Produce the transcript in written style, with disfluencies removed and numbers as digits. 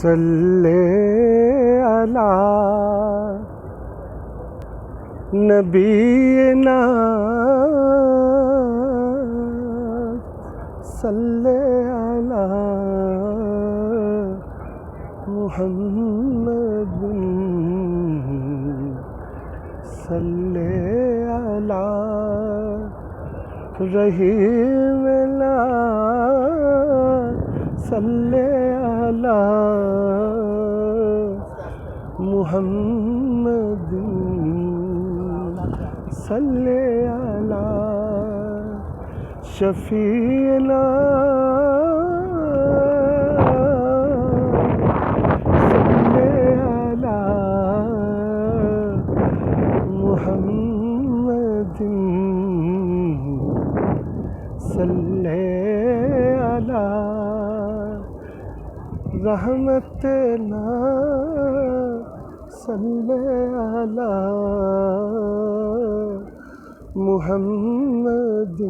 صلی علی نبینا صلی علی محمد صلی علی رحیم صلی علی محمد صلی علی شفیعنا صلی علی محمد صلی علی رحمتنا صلی علی محمد